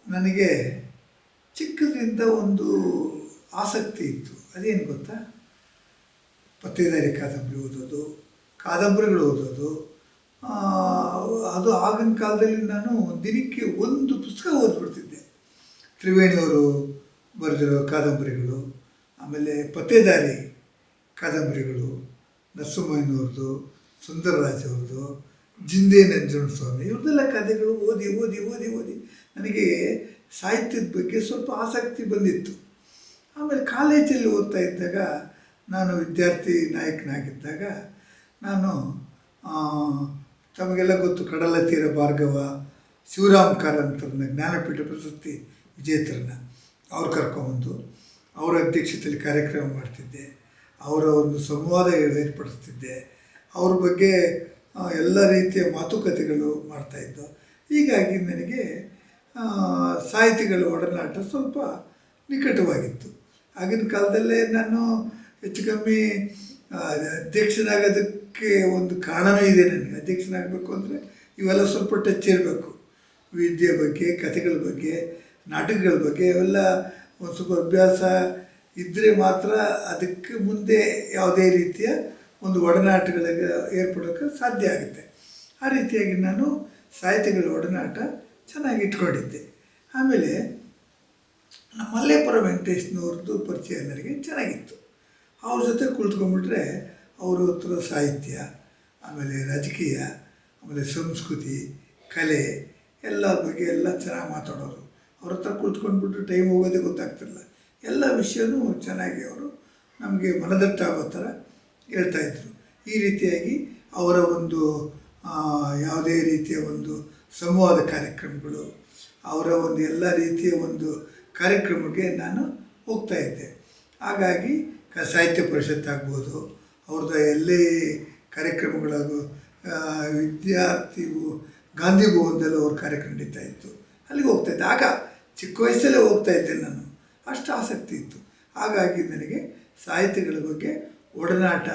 ನನಗೆ ಚಿಕ್ಕದ್ರಿಂದ ಒಂದು ಆಸಕ್ತಿ ಇತ್ತು. ಅದೇನು ಗೊತ್ತಾ, ಪತ್ತೇದಾರಿ ಕಾದಂಬರಿ ಓದೋದು, ಕಾದಂಬರಿಗಳು ಓದೋದು. ಅದು ಆಗಿನ ಕಾಲದಲ್ಲಿ ನಾನು ದಿನಕ್ಕೆ ಒಂದು ಪುಸ್ತಕ ಓದ್ಬಿಡ್ತಿದ್ದೆ. ತ್ರಿವೇಣಿಯವರು ಬರೆದಿರೋ ಕಾದಂಬರಿಗಳು, ಆಮೇಲೆ ಪತ್ತೇದಾರಿ ಕಾದಂಬರಿಗಳು, ನರಸಿಂಹಯ್ಯನವ್ರದ್ದು, ಸುಂದರರಾಜ್ ಅವ್ರದ್ದು, ಜಿಂದೆ ನಂಜುಂಡಸ್ವಾಮಿ ಇವ್ರದ್ದೆಲ್ಲ ಕಥೆಗಳು ಓದಿ ಓದಿ ಓದಿ ಓದಿ ನನಗೆ ಸಾಹಿತ್ಯದ ಬಗ್ಗೆ ಸ್ವಲ್ಪ ಆಸಕ್ತಿ ಬಂದಿತ್ತು. ಆಮೇಲೆ ಕಾಲೇಜಲ್ಲಿ ಓದ್ತಾ ಇದ್ದಾಗ, ನಾನು ವಿದ್ಯಾರ್ಥಿ ನಾಯಕನಾಗಿದ್ದಾಗ, ನಾನು ತಮಗೆಲ್ಲ ಗೊತ್ತು ಕಡಲ ತೀರ ಭಾರ್ಗವ, ಶಿವರಾಮ್ ಕಾರಂತರನ್ನ ಜ್ಞಾನಪೀಠ ಪ್ರಶಸ್ತಿ ವಿಜೇತರನ್ನ ಅವ್ರು ಕರ್ಕೊಂಬಂದು ಅವರ ಅಧ್ಯಕ್ಷತೆಯಲ್ಲಿ ಕಾರ್ಯಕ್ರಮ ಮಾಡ್ತಿದ್ದೆ. ಅವರ ಒಂದು ಸಂವಾದ ಏರ್ಪಡಿಸ್ತಿದ್ದೆ. ಅವ್ರ ಬಗ್ಗೆ ಎಲ್ಲ ರೀತಿಯ ಮಾತುಕತೆಗಳು ಮಾಡ್ತಾಯಿದ್ದು. ಹೀಗಾಗಿ ನನಗೆ ಸಾಹಿತಿಗಳ ಒಡನಾಟ ಸ್ವಲ್ಪ ನಿಕಟವಾಗಿತ್ತು. ಆಗಿನ ಕಾಲದಲ್ಲೇ ನಾನು ಹೆಚ್ಚು ಕಮ್ಮಿ ಅಧ್ಯಕ್ಷನಾಗೋದಕ್ಕೆ ಒಂದು ಕಾರಣವೇ ಇದೆ. ನನಗೆ ಅಧ್ಯಕ್ಷನಾಗಬೇಕು ಅಂದರೆ ಇವೆಲ್ಲ ಸ್ವಲ್ಪ ಟಚ್ ಇರಬೇಕು. ವಿದ್ಯೆ ಬಗ್ಗೆ, ಕಥೆಗಳ ಬಗ್ಗೆ, ನಾಟಕಗಳ ಬಗ್ಗೆ ಇವೆಲ್ಲ ಒಂದು ಸ್ವಲ್ಪ ಅಭ್ಯಾಸ ಇದ್ದರೆ ಮಾತ್ರ ಅದಕ್ಕೆ ಮುಂದೆ ಯಾವುದೇ ರೀತಿಯ ಒಂದು ಒಡನಾಟಗಳಿಗೆ ಏರ್ಪಡೋಕ್ಕೆ ಸಾಧ್ಯ ಆಗುತ್ತೆ. ಆ ರೀತಿಯಾಗಿ ನಾನು ಸಾಹಿತಿಗಳ ಒಡನಾಟ ಚೆನ್ನಾಗಿ ಇಟ್ಕೊಂಡಿದ್ದೆ. ಆಮೇಲೆ ನಮ್ಮ ಮಲ್ಲೇಪುರ ವೆಂಕಟೇಶ್ನವ್ರದ್ದು ಪರಿಚಯ ನನಗೆ ಚೆನ್ನಾಗಿತ್ತು. ಅವ್ರ ಜೊತೆ ಕುಳಿತುಕೊಂಡ್ಬಿಟ್ರೆ ಅವ್ರ ಹತ್ರ ಸಾಹಿತ್ಯ, ಆಮೇಲೆ ರಾಜಕೀಯ, ಆಮೇಲೆ ಸಂಸ್ಕೃತಿ, ಕಲೆ ಎಲ್ಲ ಬಗ್ಗೆ ಎಲ್ಲ ಚೆನ್ನಾಗಿ ಮಾತಾಡೋರು. ಅವ್ರ ಹತ್ರ ಕುಳಿತುಕೊಂಡ್ಬಿಟ್ಟು ಟೈಮ್ ಹೋಗೋದೇ ಗೊತ್ತಾಗ್ತಿರಲಿಲ್ಲ. ಎಲ್ಲ ವಿಷಯನೂ ಚೆನ್ನಾಗಿ ಅವರು ನಮಗೆ ಮನದಟ್ಟಾಗೋ ಥರ ಹೇಳ್ತಾಯಿದ್ರು. ಈ ರೀತಿಯಾಗಿ ಅವರ ಒಂದು ಯಾವುದೇ ರೀತಿಯ ಒಂದು ಸಂವಾದ ಕಾರ್ಯಕ್ರಮಗಳು, ಅವರ ಒಂದು ಎಲ್ಲ ರೀತಿಯ ಒಂದು ಕಾರ್ಯಕ್ರಮಕ್ಕೆ ನಾನು ಹೋಗ್ತಾಯಿದ್ದೆ. ಹಾಗಾಗಿ ಸಾಹಿತ್ಯ ಪರಿಷತ್ ಆಗ್ಬೋದು, ಅವ್ರದ್ದು ಎಲ್ಲೇ ಕಾರ್ಯಕ್ರಮಗಳಾಗೋ, ವಿದ್ಯಾರ್ಥಿ ಗಾಂಧಿ ಭವನದಲ್ಲೂ ಅವ್ರ ಕಾರ್ಯಕ್ರಮ ನಡೀತಾಯಿತ್ತು, ಅಲ್ಲಿಗೆ ಹೋಗ್ತಾಯಿದ್ದೆ. ಆಗ ಚಿಕ್ಕ ವಯಸ್ಸಲ್ಲೇ ಹೋಗ್ತಾಯಿದ್ದೆ ನಾನು, ಅಷ್ಟು ಆಸಕ್ತಿ ಇತ್ತು. ಹಾಗಾಗಿ ನನಗೆ ಸಾಹಿತಿಗಳ ಬಗ್ಗೆ ಒಡನಾಟ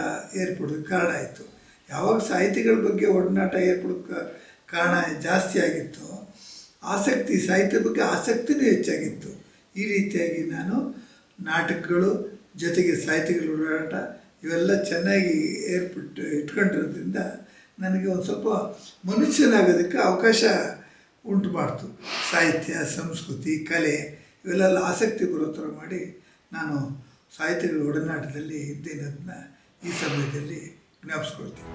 ಏರ್ಪಡೋದಕ್ಕೆ ಕಾರಣ ಆಯಿತು. ಯಾವಾಗ ಸಾಹಿತಿಗಳ ಬಗ್ಗೆ ಒಡನಾಟ ಏರ್ಪಡೋಕ್ಕೆ ಕಾರಣ ಜಾಸ್ತಿ ಆಗಿತ್ತು, ಆಸಕ್ತಿ ಸಾಹಿತ್ಯದ ಬಗ್ಗೆ ಆಸಕ್ತಿನೂ ಹೆಚ್ಚಾಗಿತ್ತು. ಈ ರೀತಿಯಾಗಿ ನಾನು ನಾಟಕಗಳು ಜೊತೆಗೆ ಸಾಹಿತಿಗಳ ಒಡನಾಟ ಇವೆಲ್ಲ ಚೆನ್ನಾಗಿ ಇಟ್ಕೊಂಡಿರೋದ್ರಿಂದ ನನಗೆ ಒಂದು ಸ್ವಲ್ಪ ಮನುಷ್ಯನಾಗೋದಕ್ಕೆ ಅವಕಾಶ ಉಂಟು ಮಾಡ್ತು. ಸಾಹಿತ್ಯ, ಸಂಸ್ಕೃತಿ, ಕಲೆ ಇವೆಲ್ಲ ಆಸಕ್ತಿ ಬರೋ ಥರ ಮಾಡಿ ನಾನು ಸಾಹಿತ್ಯಗಳ ಒಡನಾಟದಲ್ಲಿ ಇದ್ದೇನದನ್ನ ಈ ಸಮಯದಲ್ಲಿ ಜ್ಞಾಪಿಸ್ಕೊಳ್ತೀನಿ.